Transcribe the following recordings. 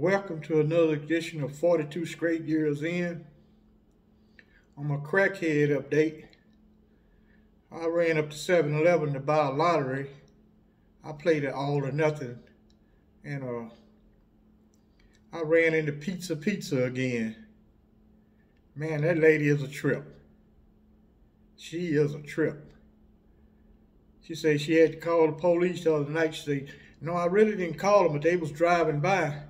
Welcome to another edition of 42 Straight Years In. On my crackhead update, I ran up to 7-Eleven to buy a lottery. I played it all or nothing, and I ran into Pizza again. Man, that lady is a trip. She is a trip. She said she had to call the police the other night. She said, no, I really didn't call them, but they was driving by.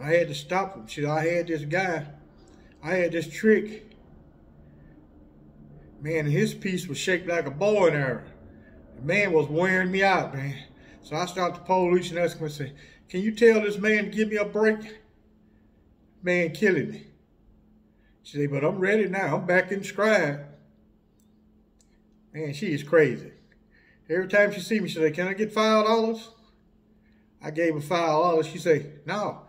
I had to stop them. She said, I had this trick. Man, his piece was shaped like a bow and arrow. The man was wearing me out, man. So I stopped the police and asked him, I said, can you tell this man to give me a break? Man killing me. She said, but I'm ready now. I'm back in stride. Man, she is crazy. Every time she see me, she say, can I get $5? I gave her $5. She say, no,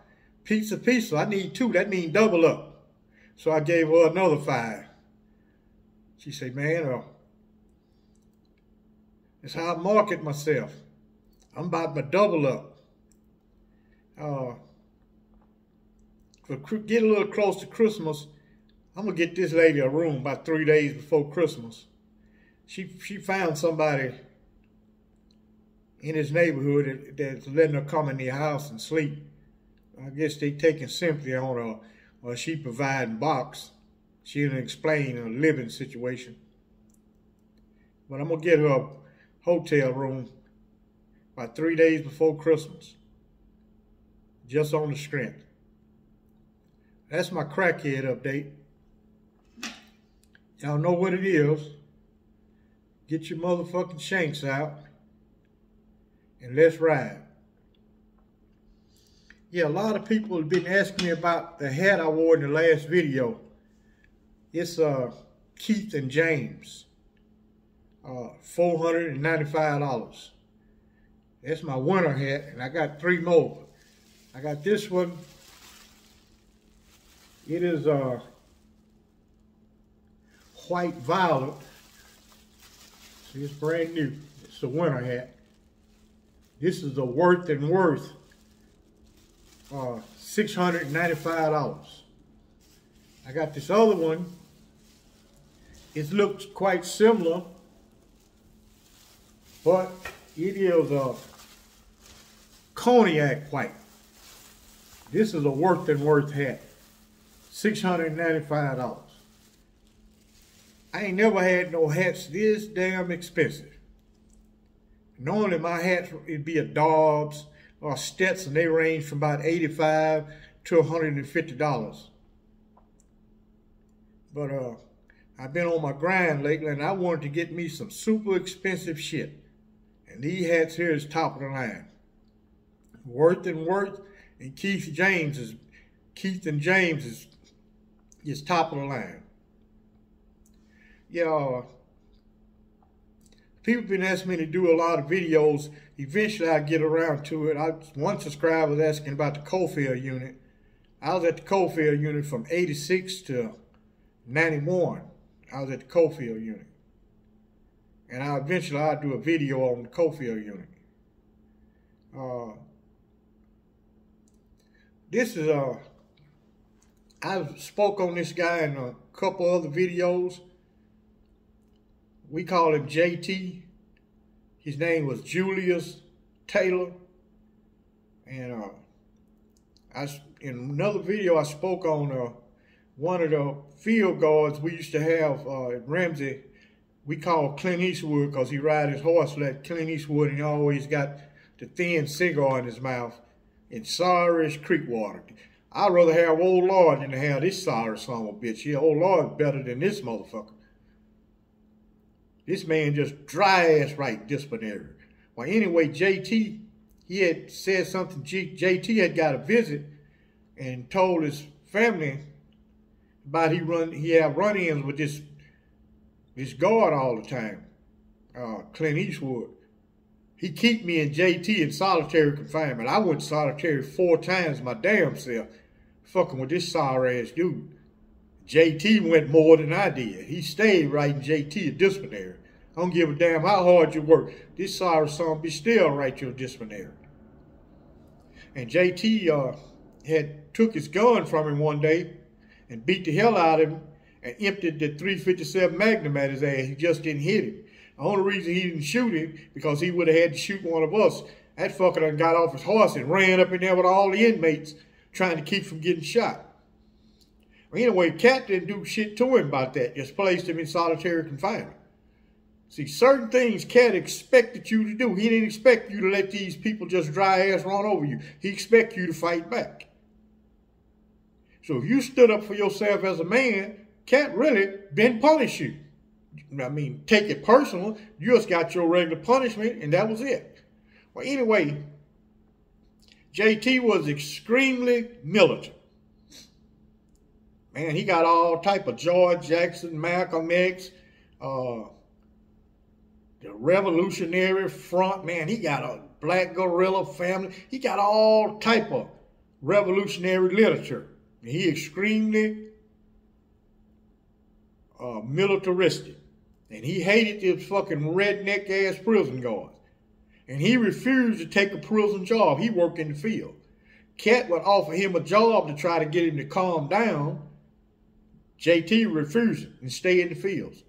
pizza, I need 2. That means double up. So I gave her another 5. She say, man, that's how I market myself. I'm about to double up. Get a little close to Christmas, I'm going to get this lady a room about 3 days before Christmas. She found somebody in his neighborhood that's letting her come in their house and sleep. I guess they taking sympathy on her, or she providing box. She didn't explain her living situation. But I'm going to get her a hotel room about 3 days before Christmas. Just on the strength. That's my crackhead update. Y'all know what it is. Get your motherfucking shanks out and let's ride. Yeah, a lot of people have been asking me about the hat I wore in the last video. It's Keith and James, $495. That's my winter hat, and I got 3 more. I got this one. It is white violet. See, it's brand new. It's a winter hat. This is a Worth and Worth, $695. I got this other one. It looks quite similar, but it is a cognac white. This is a Worth and Worth hat, $695. I ain't never had no hats this damn expensive. Normally my hats, it'd be a Dobbs or a Stetson. They range from about $85 to $150. But I've been on my grind lately, and I wanted to get me some super expensive shit. And these hats here is top of the line. Worth and Worth and Keith and James is top of the line. Yeah, people been asking me to do a lot of videos. Eventually I get around to it. One subscriber was asking about the Cofield unit. I was at the Cofield unit from 86 to 91. I was at the Cofield unit. And eventually I'll do a video on the Cofield unit. I spoke on this guy in a couple other videos. We call him JT. His name was Julius Taylor. And in another video I spoke on one of the field guards we used to have at Ramsey. We call Clint Eastwood because he ride his horse like Clint Eastwood, and he always got the thin cigar in his mouth in sourish creek water. I'd rather have Old Lord than to have this sorry son of a bitch. Yeah, Old Lord's better than this motherfucker. This man just dry ass right disciplinary. Well, anyway, JT, he had said something. JT had got a visit and told his family about he had run-ins with this guard all the time, Clint Eastwood. He keep me and JT in solitary confinement. I went solitary 4 times my damn self, fucking with this sorry ass dude. JT went more than I did. He stayed writing JT a disciplinary. I don't give a damn how hard you work. This sorry son be still write you a disciplinary. And JT had took his gun from him one day and beat the hell out of him and emptied the .357 Magnum at his ass. He just didn't hit him. The only reason he didn't shoot him because he would have had to shoot one of us. That fucker done got off his horse and ran up in there with all the inmates trying to keep from getting shot. Well, anyway, Cat didn't do shit to him about that. Just placed him in solitary confinement. See, certain things Cat expected you to do. He didn't expect you to let these people just dry ass run over you. He expected you to fight back. So if you stood up for yourself as a man, Cat really didn't punish you. I mean, take it personal. You just got your regular punishment, and that was it. Well, anyway, JT was extremely militant. Man, he got all type of George Jackson, Malcolm X, the Revolutionary Front. Man, he got a Black Guerrilla family. He got all type of revolutionary literature. And he extremely militaristic. And he hated this fucking redneck-ass prison guards. And he refused to take a prison job. He worked in the field. Cat would offer him a job to try to get him to calm down. JT refused it and stayed in the fields.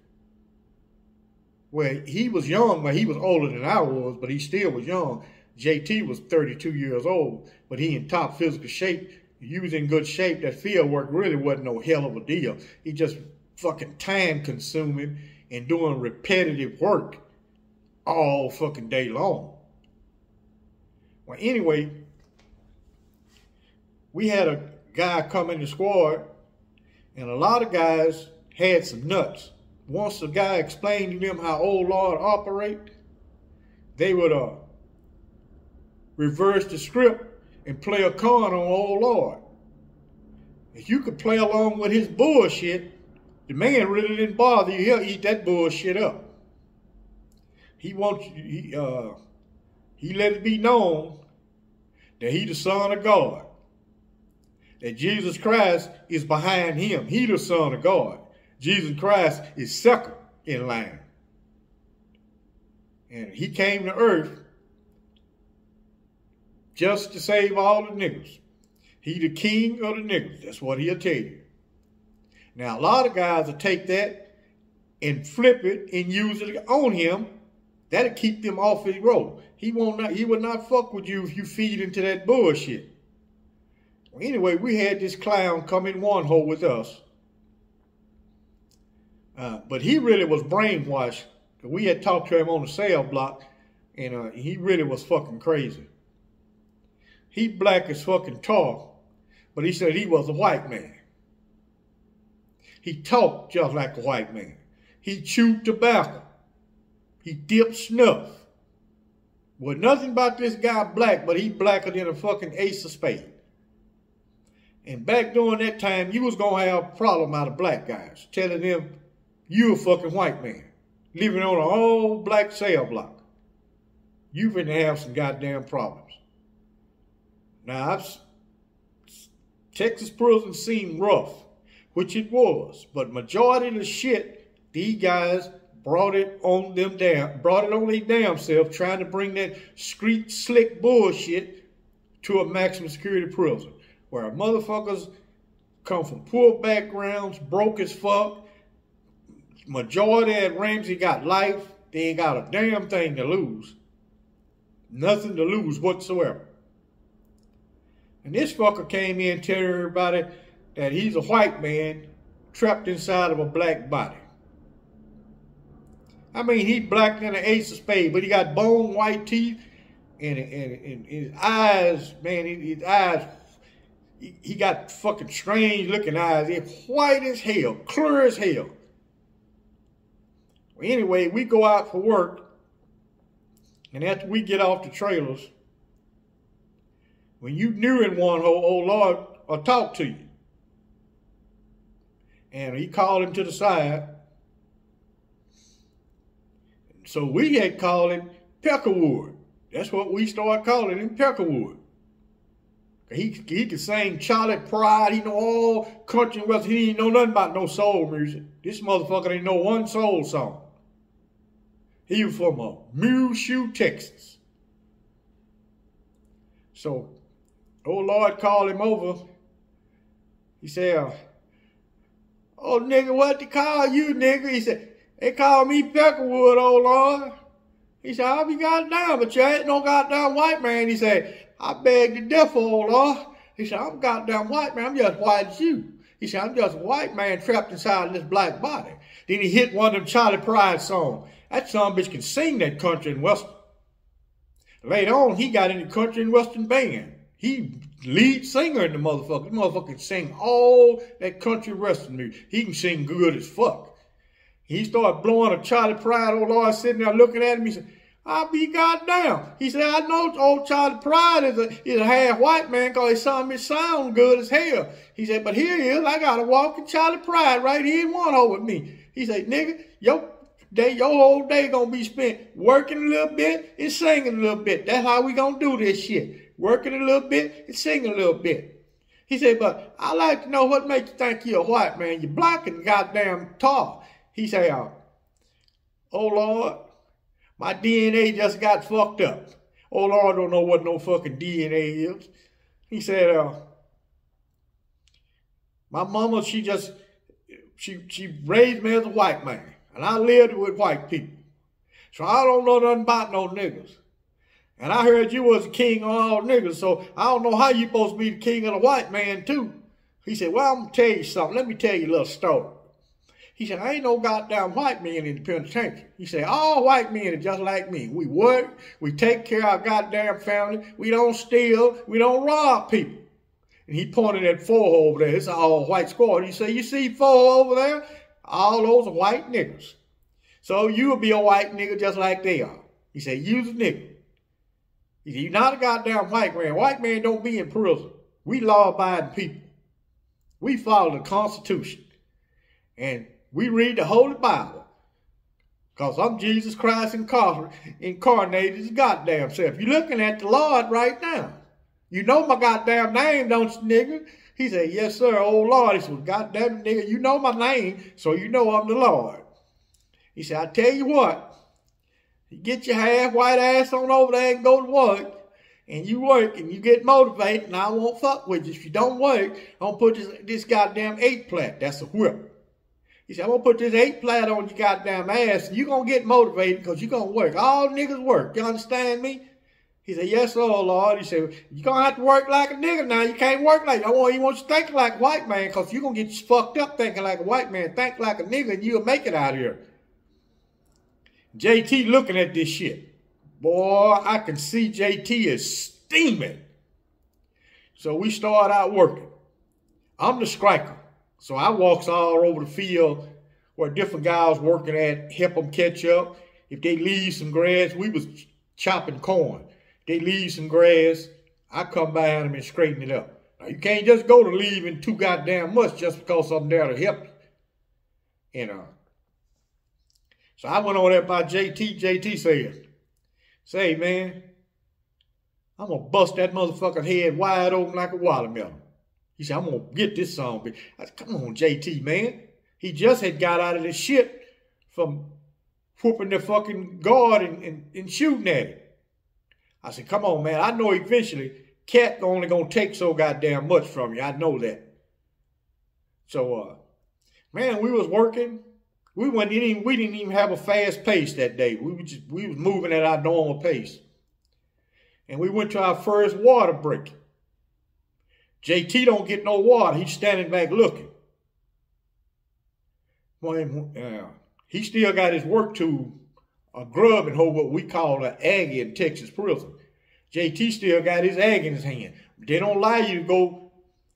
Well, he was young, but he was older than I was, but he still was young. JT was 32 years old, but he in top physical shape. He was in good shape. That field work really wasn't no hell of a deal. He just fucking time consuming and doing repetitive work all fucking day long. Well, anyway, we had a guy come in the squad, and a lot of guys had some nuts. Once the guy explained to them how Old Lord operate, they would reverse the script and play a con on Old Lord. If you could play along with his bullshit, the man really didn't bother you. He'll eat that bullshit up. He let it be known that he the Son of God. That Jesus Christ is behind him. He the Son of God. Jesus Christ is second in line. And he came to earth just to save all the niggas. He the king of the niggas. That's what he'll tell you. Now, a lot of guys will take that and flip it and use it on him. That'll keep them off his road. He would not fuck with you if you feed into that bullshit. Well, anyway, we had this clown come in one hole with us. But he really was brainwashed. We had talked to him on the cell block, and he really was fucking crazy. He black as fucking tar, but he said he was a white man. He talked just like a white man. He chewed tobacco. He dipped snuff. Well, nothing about this guy black, but he blacker than a fucking ace of spades. And back during that time, you was going to have a problem out of black guys, telling them you a fucking white man, living on an old black cell block. You finna have some goddamn problems. Now, Texas prison seemed rough, which it was, but majority of the shit, these guys brought it on their damn self, trying to bring that street slick bullshit to a maximum security prison, where motherfuckers come from poor backgrounds, broke as fuck. Majority at Ramsey got life. They ain't got a damn thing to lose. Nothing to lose whatsoever. And this fucker came in telling everybody that he's a white man trapped inside of a black body. I mean, he blacker than an ace of spades, but he got bone white teeth and his eyes, man, his eyes, he got fucking strange looking eyes. They're white as hell, clear as hell. Well, anyway, we go out for work, and after we get off the trailers, when you knew in one hole, Old Lord will talk to you. And he called him to the side. So we had called him Peckerwood. That's what we started calling him, Peckerwood. He could sing Charlie Pride. He know all country and western. He didn't know nothing about no soul music. This motherfucker didn't know one soul song. He was from Muleshoe, Texas. So Old Lord called him over. He said, oh, nigga, what they call you, nigga? He said, they call me Peckerwood, old Lord. He said, I'll be goddamn, but you ain't no goddamn white man. He said, I beg to differ, old Lord. He said, I'm goddamn white man. I'm just white as you. He said, I'm just a white man trapped inside of this black body. Then he hit one of them Charlie Pride songs. That son bitch can sing that country and western. Later on, he got in the country and western band. He lead singer in the motherfucker. The motherfucker can sing all that country western music. He can sing good as fuck. He started blowing a Charlie Pride. Old Lord sitting there looking at him. He said, I'll be goddamn. He said, I know old Charlie Pride is a half white man because his son me sound good as hell. He said, but here he is. I got a walking Charlie Pride right here in one hole with me. He said, nigga, your whole day gonna be spent working a little bit and singing a little bit. That's how we gonna do this shit. Working a little bit and singing a little bit. He said, but I like to know what makes you think you're a white man. You're black and goddamn tall. He said, oh Lord, my DNA just got fucked up. Oh Lord don't know what no fucking DNA is. He said, my mama, she raised me as a white man. And I lived with white people. So I don't know nothing about no niggas. And I heard you was the king of all niggas, so I don't know how you supposed to be the king of the white man too. He said, well, I'm going to tell you something. Let me tell you a little story. He said, I ain't no goddamn white man in the penitentiary. He said, all white men are just like me. We work, we take care of our goddamn family, we don't steal, we don't rob people. And he pointed at 4 over there. It's an all white squad. He said, you see 4 over there? All those are white niggas. So you'll be a white nigga just like they are. He said, you's a nigga. He said, you're not a goddamn white man. White man don't be in prison. We law-abiding people. We follow the Constitution. And we read the Holy Bible. Because I'm Jesus Christ incarnated his goddamn self. You're looking at the Lord right now. You know my goddamn name, don't you, nigga? He said, yes, sir, old Lord. He said, goddamn it, nigga, you know my name, so you know I'm the Lord. He said, I tell you what, you get your half-white ass on over there and go to work, and you work, and you get motivated, and I won't fuck with you. If you don't work, I'm going to put this goddamn 8-plat. That's a whip. He said, I'm going to put this 8-plat on your goddamn ass, and you're going to get motivated because you're going to work. All niggas work. You understand me? He said, yes, oh Lord. He said, you're going to have to work like a nigga now. You can't work like that. I want you to think like a white man because you're going to get fucked up thinking like a white man. Think like a nigga and you'll make it out here. JT looking at this shit. Boy, I can see JT is steaming. So we start out working. I'm the striker. So I walks all over the field where different guys working at, help them catch up. If they leave some grass, we was chopping corn. They leave some grass, I come behind them and straighten it up. Now, you can't just go to leaving too goddamn much just because I'm there to help you. So I went over there by JT. JT said, say, man, I'm going to bust that motherfucker's head wide open like a watermelon. He said, I'm going to get this song. I said, come on, JT, man. He just had got out of this shit from whooping the fucking guard and shooting at him. I said, come on, man. I know eventually cat only going to take so goddamn much from you. I know that. So, man, we was working. We didn't even have a fast pace that day. We was moving at our normal pace. And we went to our first water break. JT don't get no water. He's standing back looking. He still got his work tool, a grub and hold what we call an Aggie in Texas prison. JT still got his Aggie in his hand. They don't allow you to go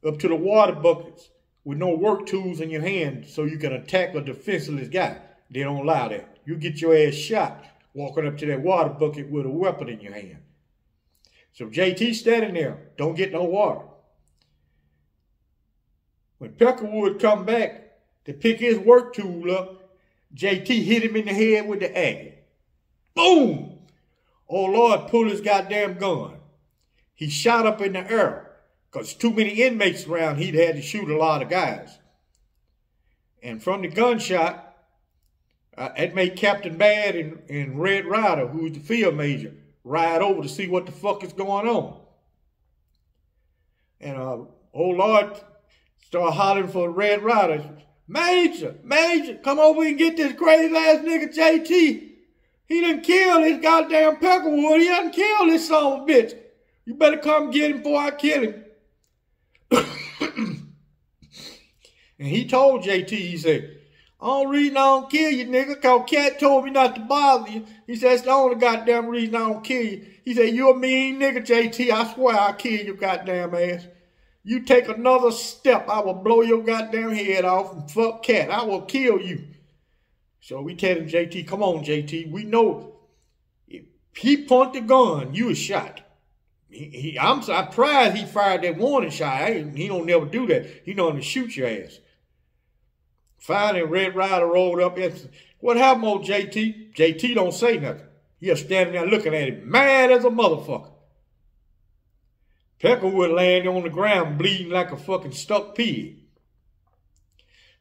up to the water buckets with no work tools in your hand so you can attack a defenseless guy. They don't allow that. You get your ass shot walking up to that water bucket with a weapon in your hand. So JT standing there, don't get no water. When Peckerwood come back to pick his work tool up, JT hit him in the head with the Aggie. Boom! Oh Lord pulled his goddamn gun. He shot up in the air because too many inmates around. He'd had to shoot a lot of guys. And from the gunshot, it made Captain Bad and Red Ryder, who's the field major, ride over to see what the fuck is going on. And oh Lord started hollering for Red Ryder. Major, come over and get this crazy ass nigga JT. He done killed his goddamn Peckerwood. He done killed this son of a bitch. You better come get him before I kill him. And he told JT, he said, only reason I don't kill you, nigga, cause Cat told me not to bother you. He said, that's the only goddamn reason I don't kill you. He said, you a mean nigga, JT. I swear I'll kill your goddamn ass. You take another step, I will blow your goddamn head off and fuck Cat. I will kill you. So we tell him, JT, come on, JT. We know if he pointed the gun, you was shot. I'm surprised he fired that warning shot. He don't never do that. He know to shoot your ass. Finally, Red Ryder rolled up and said, what happened, old JT? JT don't say nothing. He was standing there looking at him, mad as a motherfucker. Peckerwood laying on the ground, bleeding like a fucking stuck pig.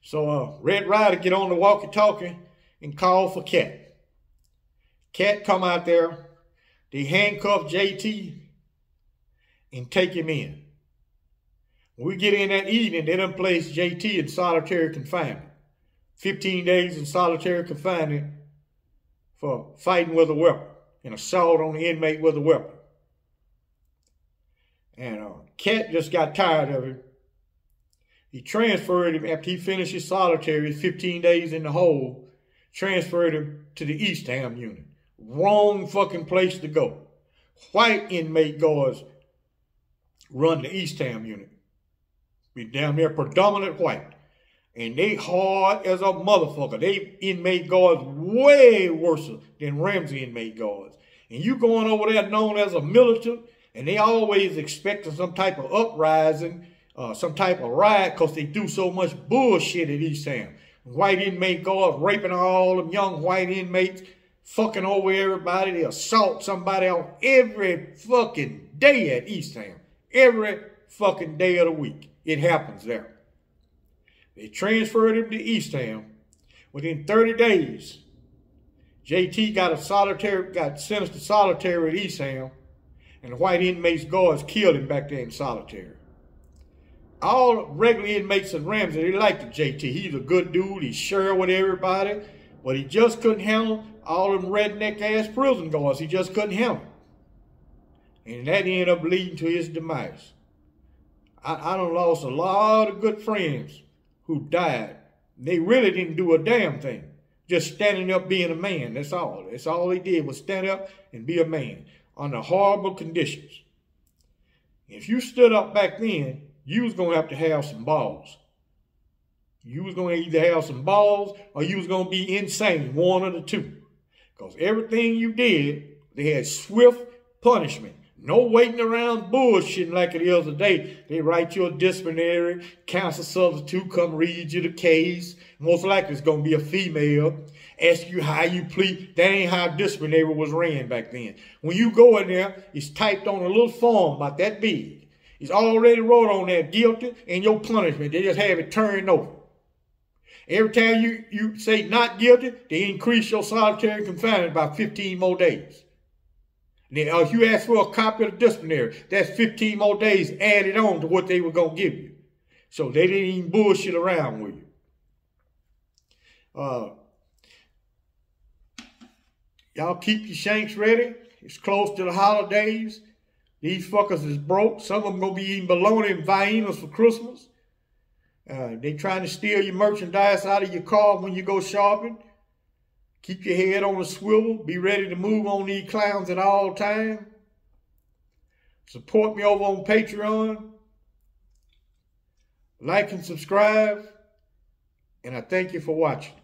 So Red Ryder get on the walkie-talkie and call for Cat. Cat come out there. They handcuff JT and take him in. When we get in that evening, they done place JT in solitary confinement. 15 days in solitary confinement for fighting with a weapon and assault on the inmate with a weapon. And Cat just got tired of him. He transferred him after he finished his solitary, 15 days in the hole, transferred him to the Eastham unit. Wrong fucking place to go. White inmate guards run the Eastham unit. Be down there predominant white. And they hard as a motherfucker. They inmate guards way worse than Ramsey inmate guards. And you going over there known as a militant, and they always expecting some type of uprising, some type of riot, because they do so much bullshit at Eastham. White inmate guards raping all them young white inmates, fucking over everybody. They assault somebody on every fucking day at Eastham. Every fucking day of the week. It happens there. They transferred him to Eastham. Within 30 days, JT got sentenced to solitary at Eastham, and the white inmates guards killed him back there in solitary. All regular inmates in Ramsey, they liked the JT. He's a good dude. He's sure with everybody, but he just couldn't handle all them redneck-ass prison guards. He just couldn't handle it. And that ended up leading to his demise. I done lost a lot of good friends who died. They really didn't do a damn thing. Just standing up being a man, that's all. That's all they did was stand up and be a man under horrible conditions. If you stood up back then, you was going to have some balls. You was going to either have some balls or you was going to be insane, one of the two. Because everything you did, they had swift punishment. No waiting around bullshitting like it is today. They write you a disciplinary, counsel substitute, come read you the case. Most likely it's going to be a female. Ask you how you plead. That ain't how disciplinary was ran back then. When you go in there, it's typed on a little form about that big. It's already wrote on there, guilty, and your punishment. They just have it turned over. Every time you say not guilty, they increase your solitary confinement by 15 more days. Now, if you ask for a copy of the disciplinary, that's 15 more days added on to what they were going to give you. So they didn't even bullshit around with you. Y'all keep your shanks ready. It's close to the holidays. These fuckers is broke. Some of them going to be eating bologna and Viennas for Christmas. They trying to steal your merchandise out of your car when you go shopping. Keep your head on a swivel. Be ready to move on these clowns at all times. Support me over on Patreon. Like and subscribe. And I thank you for watching.